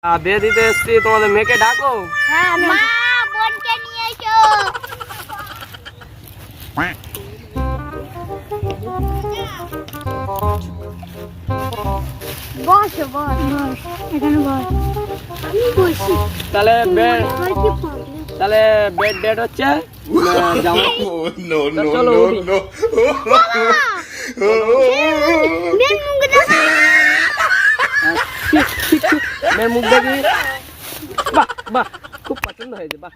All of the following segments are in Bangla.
বিয়ে দিতে এসছি, তোমাদের মেয়েকে ডাকো। হ্যাঁ মা, বোনকে নিয়ে এসো। বসো বস, এখানে বস। আমি বসি। তাহলে বেড ডেট হচ্ছে যাবো। চলো উঠি। মেয়ের মুখ দেখি। বাহ বাহ, খুব পছন্দ হয়েছে। বাহ,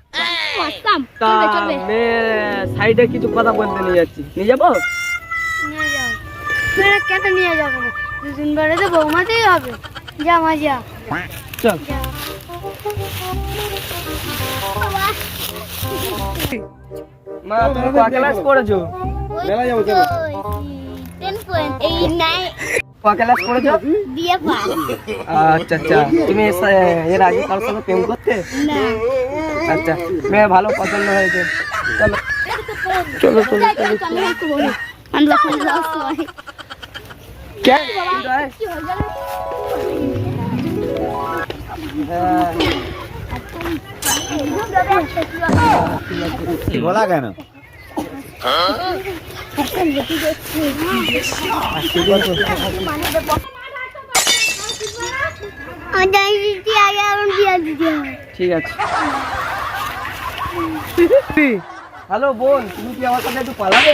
তা মেয়ে সাইডে কিছু কথা বলতে নিয়ে যাচ্ছি, নিয়ে যাবো? নিয়ে যাও। কেন নিয়ে যাবো না? দুদিন পরে তো বৌমাতেই হবে। যা মা যা। চল। মা তুমি কয় ক্লাস পড়েছো? মেলা যাবো চলো। 10.89 কয় ক্লাস পড়েছো? বিয়ে পাস। আচ্ছা আচ্ছা, তুমি এর আগে কারোর সঙ্গে প্রেম করতে? না। আচ্ছা, মেয়ে ভালো পছন্দ হয়েছে। চলো চলো চলো চলো। বলা কেন? ঠিক আছে। হ্যালো বোন, তুমি কি আমার সাথে একটু পালাবে?